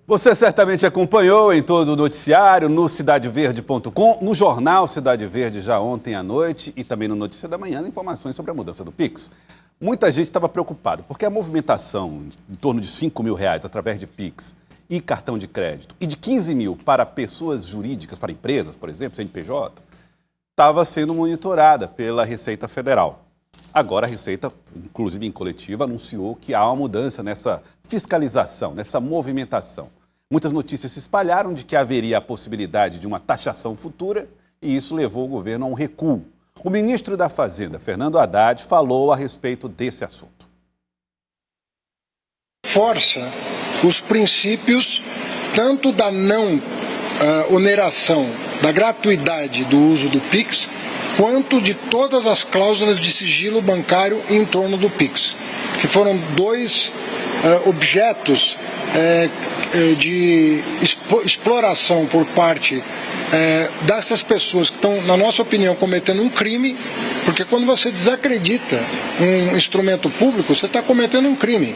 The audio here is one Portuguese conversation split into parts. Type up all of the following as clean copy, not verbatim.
Você certamente acompanhou em todo o noticiário, no cidadeverde.com, no jornal Cidade Verde já ontem à noite e também no Notícia da Manhã, informações sobre a mudança do Pix. Muita gente estava preocupada, porque a movimentação em torno de R$5 mil através de Pix e cartão de crédito e de 15 mil para pessoas jurídicas, para empresas, por exemplo, CNPJ, estava sendo monitorada pela Receita Federal. Agora a Receita, inclusive em coletiva, anunciou que há uma mudança nessa fiscalização, nessa movimentação. Muitas notícias se espalharam de que haveria a possibilidade de uma taxação futura e isso levou o governo a um recuo. O ministro da Fazenda, Fernando Haddad, falou a respeito desse assunto. Força os princípios tanto da não oneração, da gratuidade do uso do Pix, quanto de todas as cláusulas de sigilo bancário em torno do Pix, que foram dois objetos de exploração por parte dessas pessoas que estão, na nossa opinião, cometendo um crime, porque quando você desacredita um instrumento público, você está cometendo um crime.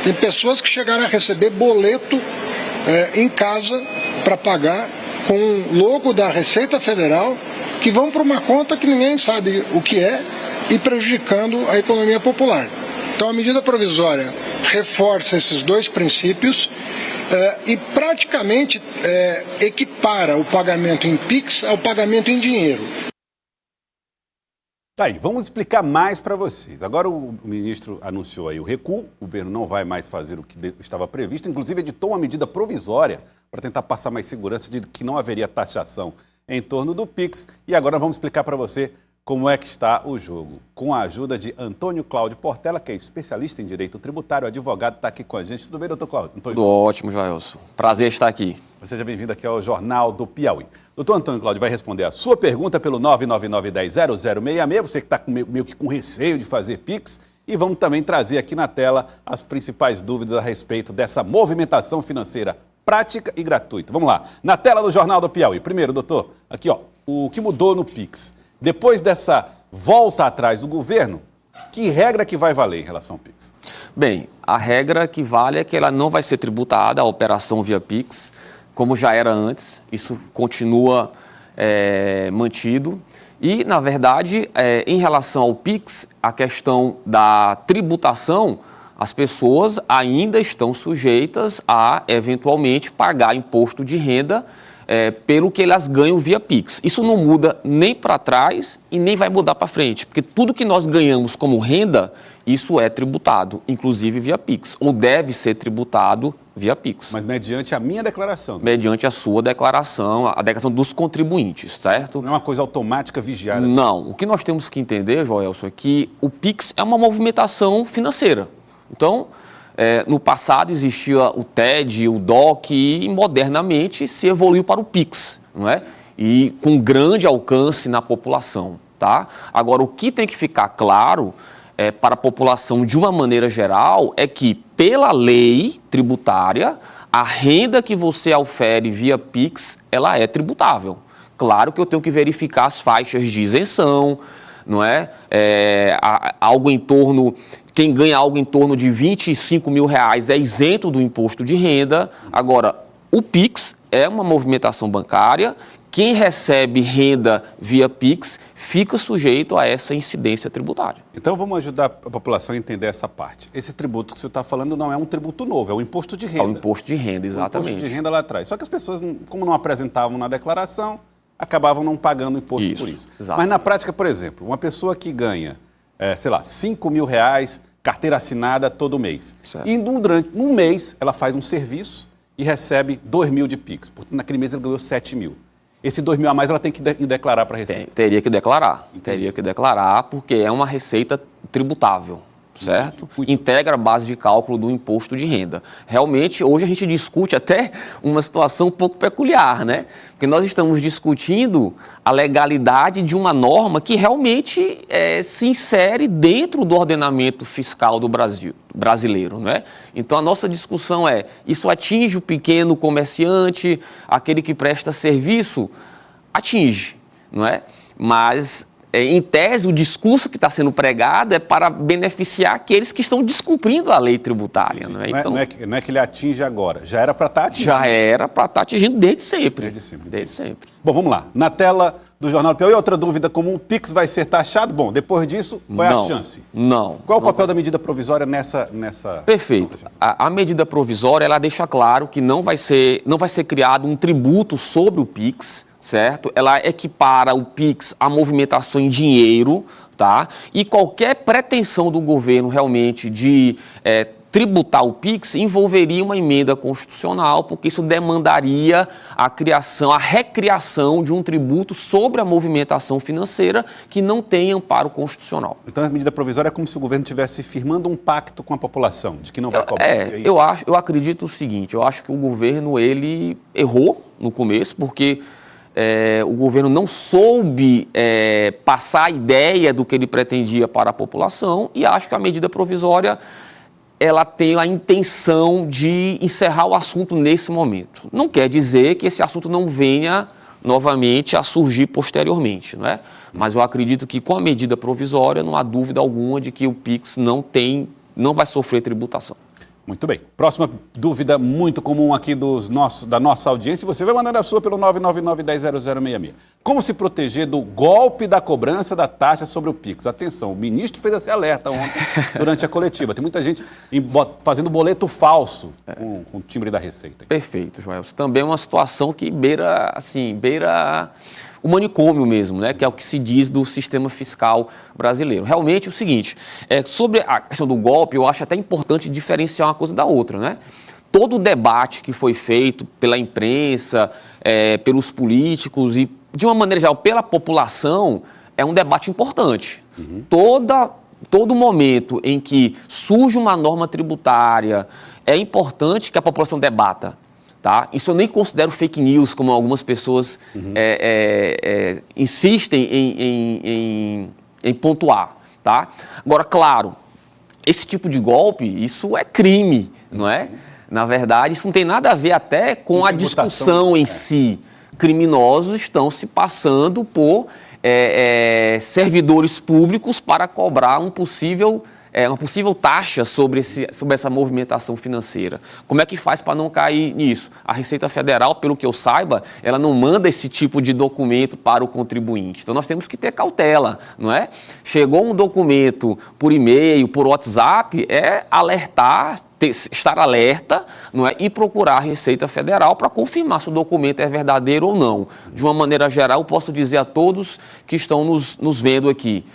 Tem pessoas que chegaram a receber boleto em casa para pagar com o logo da Receita Federal, que vão para uma conta que ninguém sabe o que é e prejudicando a economia popular. Então a medida provisória reforça esses dois princípios e praticamente equipara o pagamento em Pix ao pagamento em dinheiro. Tá aí, vamos explicar mais para vocês. Agora o ministro anunciou aí o recuo, o governo não vai mais fazer o que estava previsto, inclusive editou uma medida provisória para tentar passar mais segurança de que não haveria taxação em torno do Pix. E agora vamos explicar para você como é que está o jogo. Com a ajuda de Antônio Cláudio Portela, que é especialista em direito tributário, advogado, está aqui com a gente. Tudo bem, doutor Cláudio? Tudo ótimo, Jailson. Prazer estar aqui. Seja bem-vindo aqui ao Jornal do Piauí. Doutor Antônio Cláudio vai responder a sua pergunta pelo 999-10-0066, você que está meio que com receio de fazer Pix, e vamos também trazer aqui na tela as principais dúvidas a respeito dessa movimentação financeira prática e gratuita. Vamos lá, na tela do Jornal do Piauí. Primeiro, doutor, aqui ó, o que mudou no Pix. Depois dessa volta atrás do governo, que regra que vai valer em relação ao Pix? Bem, a regra que vale é que ela não vai ser tributada, a operação via Pix, como já era antes, isso continua mantido. E, na verdade, em relação ao Pix, a questão da tributação, as pessoas ainda estão sujeitas a, eventualmente, pagar imposto de renda pelo que elas ganham via Pix. Isso não muda nem para trás e nem vai mudar para frente, porque tudo que nós ganhamos como renda, isso é tributado, inclusive via Pix, ou deve ser tributado via Pix. Mas mediante a minha declaração? Mediante a sua declaração, a declaração dos contribuintes, certo? Não é uma coisa automática vigiada? Não. O que nós temos que entender, Joelson, é que o Pix é uma movimentação financeira. Então, no passado existia o TED, o DOC e modernamente se evoluiu para o Pix, não é? E com grande alcance na população, tá? Agora, o que tem que ficar claro para a população de uma maneira geral é que, pela lei tributária, a renda que você ofere via Pix, ela é tributável. Claro que eu tenho que verificar as faixas de isenção, não é? Algo em torno... Quem ganha algo em torno de R$25 mil é isento do imposto de renda. Agora, o Pix é uma movimentação bancária. Quem recebe renda via Pix fica sujeito a essa incidência tributária. Então vamos ajudar a população a entender essa parte. Esse tributo que você está falando não é um tributo novo, é o imposto de renda. É o imposto de renda, exatamente. O imposto de renda lá atrás. Só que as pessoas, como não apresentavam na declaração, acabavam não pagando imposto por isso. Exatamente. Mas na prática, por exemplo, uma pessoa que ganha, R$5 mil, carteira assinada todo mês. Certo. E durante um mês ela faz um serviço e recebe 2 mil de Pix. Portanto, naquele mês ela ganhou 7 mil. Esse 2 mil a mais ela tem que declarar para a Receita. Teria que declarar. Teria que declarar porque é uma receita tributável, certo? Integra a base de cálculo do imposto de renda. Realmente, hoje a gente discute até uma situação um pouco peculiar, né? Porque nós estamos discutindo a legalidade de uma norma que realmente se insere dentro do ordenamento fiscal do brasileiro, não é? Então, a nossa discussão isso atinge o pequeno comerciante, aquele que presta serviço? Atinge, não é? Mas em tese, o discurso que está sendo pregado é para beneficiar aqueles que estão descumprindo a lei tributária. Não é? Então, não é que ele atinge agora, já era para estar atingindo. Já era para estar atingindo desde sempre. Desde sempre. Bom, vamos lá. Na tela do Jornal do Piauí, outra dúvida comum, o PIX vai ser taxado? Bom, depois disso, qual é a chance? Não. Qual é o papel da medida provisória nessa... Perfeito. A medida provisória, ela deixa claro que não vai ser criado um tributo sobre o PIX, certo? Ela equipara o PIX à movimentação em dinheiro, tá? E qualquer pretensão do governo realmente de tributar o PIX envolveria uma emenda constitucional, porque isso demandaria a recriação de um tributo sobre a movimentação financeira que não tem amparo constitucional. Então a medida provisória é como se o governo estivesse firmando um pacto com a população, de que não vai cobrar. Eu acredito o seguinte, eu acho que o governo, ele errou no começo, porque o governo não soube passar a ideia do que ele pretendia para a população, e acho que a medida provisória ela tem a intenção de encerrar o assunto nesse momento. Não quer dizer que esse assunto não venha novamente a surgir posteriormente, não é? Mas eu acredito que com a medida provisória não há dúvida alguma de que o PIX não vai sofrer tributação. Muito bem. Próxima dúvida muito comum aqui da nossa audiência. Você vai mandando a sua pelo 999-100066. Como se proteger do golpe da cobrança da taxa sobre o PIX? Atenção, o ministro fez esse alerta ontem durante a coletiva. Tem muita gente fazendo boleto falso com o timbre da Receita. Perfeito, Joel. Isso também é uma situação que beira o manicômio mesmo, né? Que é o que se diz do sistema fiscal brasileiro. Realmente, o seguinte, sobre a questão do golpe, eu acho até importante diferenciar uma coisa da outra, né? Todo o debate que foi feito pela imprensa, pelos políticos e, de uma maneira geral, pela população, é um debate importante. Uhum. Todo momento em que surge uma norma tributária, é importante que a população debata. Tá? Isso eu nem considero fake news, como algumas pessoas insistem em pontuar. Tá? Agora, claro, esse tipo de golpe, isso é crime, não é? Na verdade, isso não tem nada a ver até com a discussão em si. Criminosos estão se passando por servidores públicos para cobrar uma possível taxa sobre essa movimentação financeira. Como é que faz para não cair nisso? A Receita Federal, pelo que eu saiba, ela não manda esse tipo de documento para o contribuinte. Então, nós temos que ter cautela, não é? Chegou um documento por e-mail, por WhatsApp, alertar, estar alerta, não é? E procurar a Receita Federal para confirmar se o documento é verdadeiro ou não. De uma maneira geral, eu posso dizer a todos que estão nos vendo aqui,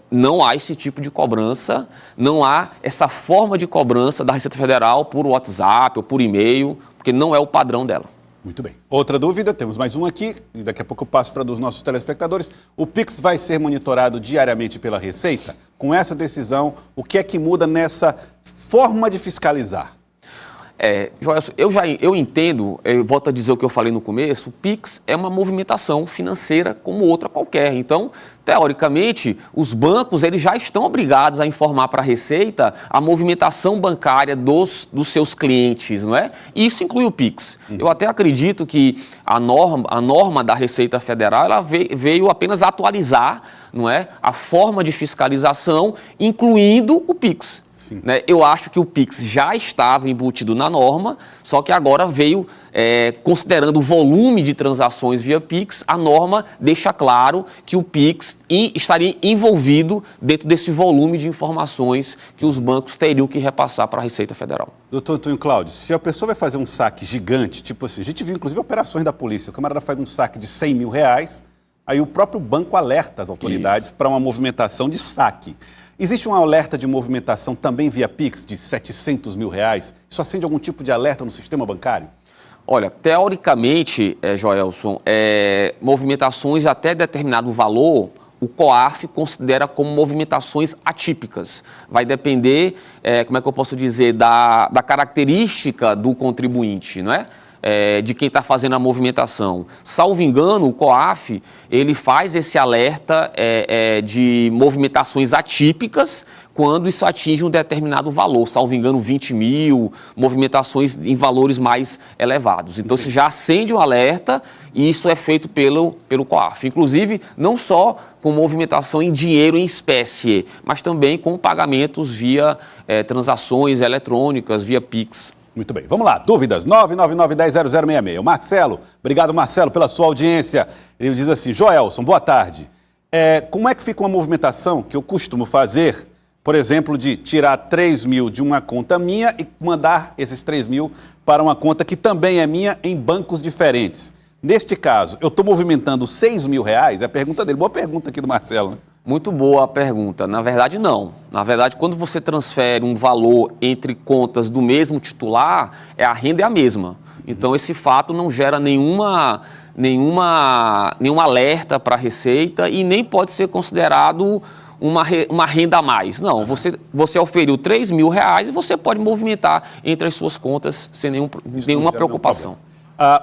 não há esse tipo de cobrança, não há essa forma de cobrança da Receita Federal por WhatsApp ou por e-mail, porque não é o padrão dela. Muito bem. Outra dúvida, temos mais um aqui, e daqui a pouco eu passo para dos nossos telespectadores. O PIX vai ser monitorado diariamente pela Receita? Com essa decisão, o que é que muda nessa forma de fiscalizar? Joelson, eu entendo, eu volto a dizer o que eu falei no começo, o PIX é uma movimentação financeira como outra qualquer. Então, teoricamente, os bancos eles já estão obrigados a informar para a Receita a movimentação bancária dos seus clientes, não é? E isso inclui o PIX. Eu até acredito que a norma da Receita Federal ela veio apenas atualizar, não é, a forma de fiscalização, incluindo o PIX. Né? Eu acho que o PIX já estava embutido na norma, só que agora veio, considerando o volume de transações via PIX, a norma deixa claro que o PIX estaria envolvido dentro desse volume de informações que os bancos teriam que repassar para a Receita Federal. Doutor Antônio Cláudio, se a pessoa vai fazer um saque gigante, tipo assim, a gente viu inclusive operações da polícia, o camarada faz um saque de 100 mil reais, aí o próprio banco alerta as autoridades para uma movimentação de saque. Existe um alerta de movimentação também via PIX de 700 mil reais? Isso acende algum tipo de alerta no sistema bancário? Olha, teoricamente, Joelson, movimentações até determinado valor, o COAF considera como movimentações atípicas. Vai depender, como é que eu posso dizer, da característica do contribuinte, não é? de quem está fazendo a movimentação. Salvo engano, o COAF, ele faz esse alerta de movimentações atípicas quando isso atinge um determinado valor, salvo engano 20 mil, movimentações em valores mais elevados. Então, você já acende um alerta e isso é feito pelo COAF. Inclusive, não só com movimentação em dinheiro em espécie, mas também com pagamentos via transações eletrônicas, via Pix. Muito bem, vamos lá, dúvidas, 999-10-0066. Marcelo, obrigado Marcelo pela sua audiência. Ele diz assim, Joelson, boa tarde. Como é que fica uma movimentação que eu costumo fazer, por exemplo, de tirar 3 mil de uma conta minha e mandar esses 3 mil para uma conta que também é minha em bancos diferentes? Neste caso, eu estou movimentando 6 mil reais? É a pergunta dele, boa pergunta aqui do Marcelo, né? Muito boa a pergunta. Na verdade, não. Na verdade, quando você transfere um valor entre contas do mesmo titular, a renda é a mesma. Então, esse fato não gera nenhum alerta para a Receita e nem pode ser considerado uma renda a mais. Não, você oferiu 3 mil reais e você pode movimentar entre as suas contas sem nenhuma preocupação.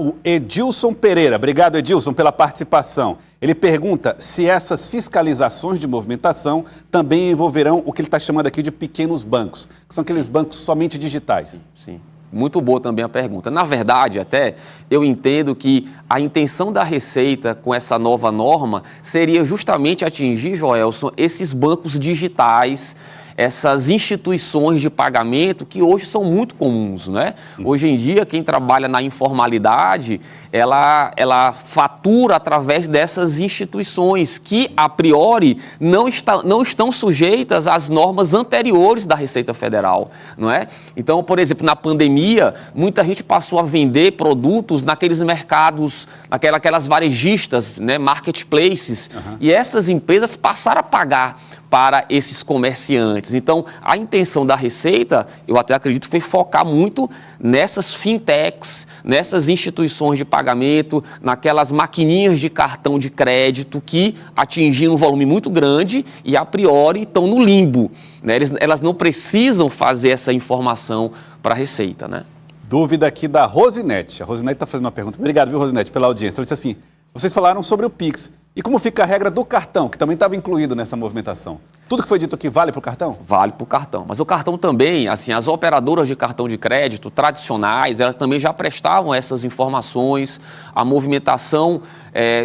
O Edilson Pereira, obrigado Edilson pela participação. Ele pergunta se essas fiscalizações de movimentação também envolverão o que ele está chamando aqui de pequenos bancos, que são aqueles bancos somente digitais. Sim. Muito boa também a pergunta. Na verdade, até, eu entendo que a intenção da Receita com essa nova norma seria justamente atingir, Joelson, esses bancos digitais, essas instituições de pagamento que hoje são muito comuns, né? Hoje em dia, quem trabalha na informalidade, ela fatura através dessas instituições que, a priori, não estão sujeitas às normas anteriores da Receita Federal, não é? Então, por exemplo, na pandemia, muita gente passou a vender produtos naqueles mercados, aquelas varejistas, né, marketplaces, e essas empresas passaram a pagar para esses comerciantes. Então, a intenção da Receita, eu até acredito, foi focar muito nessas fintechs, nessas instituições de pagamento, naquelas maquininhas de cartão de crédito que atingiram um volume muito grande e, a priori, estão no limbo, né? Elas não precisam fazer essa informação para a Receita, né? Dúvida aqui da Rosinete. A Rosinete está fazendo uma pergunta. Obrigado, viu, Rosinete, pela audiência. Ela disse assim, vocês falaram sobre o Pix. E como fica a regra do cartão, que também estava incluído nessa movimentação? Tudo que foi dito aqui vale para o cartão? Vale para o cartão. Mas o cartão também, assim, as operadoras de cartão de crédito tradicionais, elas também já prestavam essas informações. A movimentação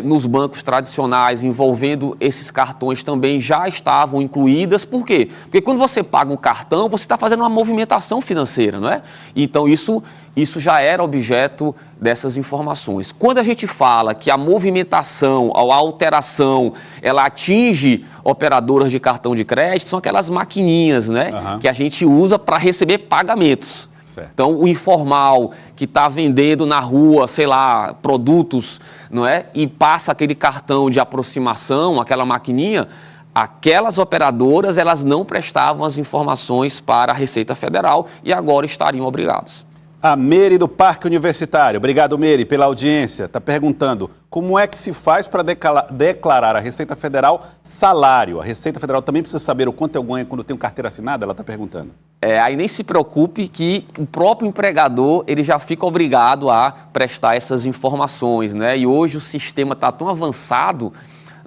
nos bancos tradicionais envolvendo esses cartões também já estavam incluídas. Por quê? Porque quando você paga um cartão, você está fazendo uma movimentação financeira, não é? Então, isso já era objeto dessas informações. Quando a gente fala que a movimentação, a alteração, ela atinge operadoras de cartão de crédito, são aquelas maquininhas, né, que a gente usa para receber pagamentos. Certo. Então, o informal que está vendendo na rua, sei lá, produtos, não é? E passa aquele cartão de aproximação, aquela maquininha, aquelas operadoras, elas não prestavam as informações para a Receita Federal e agora estariam obrigadas. A Meire do Parque Universitário, obrigado Meire pela audiência, está perguntando como é que se faz para declarar à Receita Federal salário. A Receita Federal também precisa saber o quanto eu ganho quando eu tenho carteira assinada? Ela está perguntando. Aí nem se preocupe que o próprio empregador ele já fica obrigado a prestar essas informações, né? E hoje o sistema está tão avançado,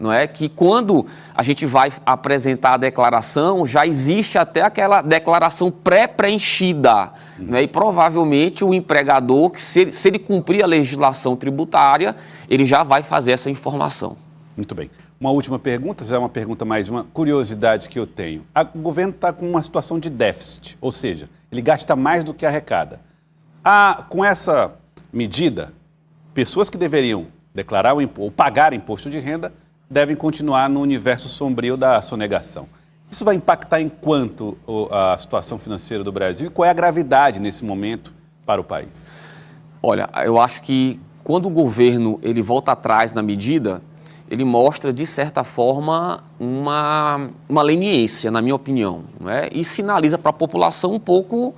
não é, que quando a gente vai apresentar a declaração, já existe até aquela declaração pré-preenchida, né? E provavelmente o empregador, que se ele cumprir a legislação tributária, ele já vai fazer essa informação. Muito bem. Uma última pergunta, já é uma pergunta mais uma curiosidade que eu tenho. O governo está com uma situação de déficit, ou seja, ele gasta mais do que arrecada. Com essa medida, pessoas que deveriam declarar ou pagar imposto de renda devem continuar no universo sombrio da sonegação. Isso vai impactar em quanto a situação financeira do Brasil e qual é a gravidade nesse momento para o país? Olha, eu acho que quando o governo ele volta atrás na medida, ele mostra, de certa forma, uma leniência, na minha opinião, né? E sinaliza para a população um pouco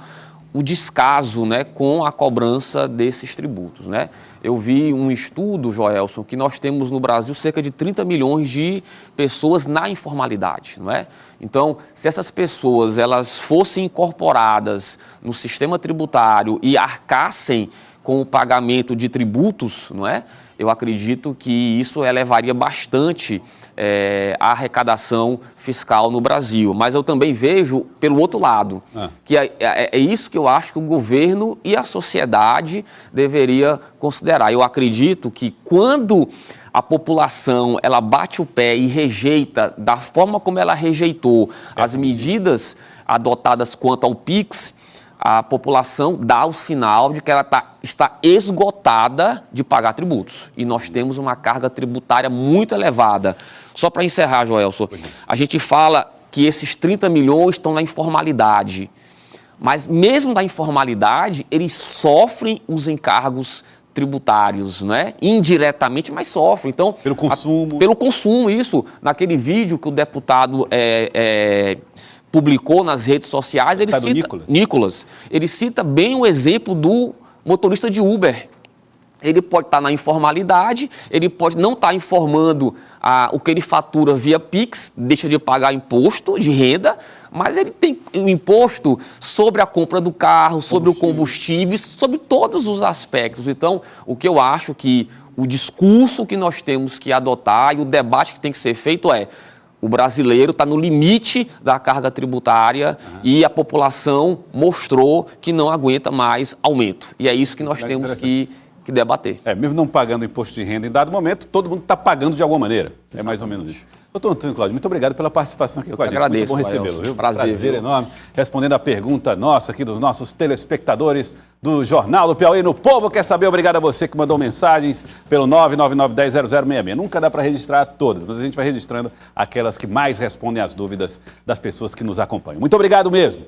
o descaso, né, com a cobrança desses tributos, né? Eu vi um estudo, Joelson, que nós temos no Brasil cerca de 30 milhões de pessoas na informalidade, não é? Então, se essas pessoas elas fossem incorporadas no sistema tributário e arcassem com o pagamento de tributos, não é? Eu acredito que isso elevaria bastante a arrecadação fiscal no Brasil. Mas eu também vejo pelo outro lado, que é isso que eu acho que o governo e a sociedade deveria considerar. Eu acredito que quando a população ela bate o pé e rejeita, da forma como ela rejeitou as medidas adotadas quanto ao PIX, a população dá o sinal de que ela está esgotada de pagar tributos. E nós temos uma carga tributária muito elevada. Só para encerrar, Joelson, a gente fala que esses 30 milhões estão na informalidade. Mas mesmo na informalidade, eles sofrem os encargos tributários, né? Indiretamente, mas sofrem. Então, pelo consumo. Pelo consumo, isso. Naquele vídeo que o deputado publicou nas redes sociais, ele cita Nicolas. Ele cita bem o exemplo do motorista de Uber. Ele pode estar na informalidade, ele pode não estar informando o que ele fatura via Pix, deixa de pagar imposto de renda, mas ele tem o imposto sobre a compra do carro, sobre o combustível, sobre todos os aspectos. Então, o que eu acho que o discurso que nós temos que adotar e o debate que tem que ser feito é: o brasileiro está no limite da carga tributária e a população mostrou que não aguenta mais aumento. E é isso que nós temos que debater. Mesmo não pagando imposto de renda em dado momento, todo mundo está pagando de alguma maneira. Exatamente. É mais ou menos isso. Doutor Antônio Cláudio, muito obrigado pela participação aqui com a gente. Agradeço, muito bom recebê-lo, viu? Prazer enorme. Respondendo a pergunta nossa aqui dos nossos telespectadores do Jornal do Piauí no Povo Quer Saber. Obrigado a você que mandou mensagens pelo 999100066. Nunca dá para registrar todas, mas a gente vai registrando aquelas que mais respondem às dúvidas das pessoas que nos acompanham. Muito obrigado mesmo.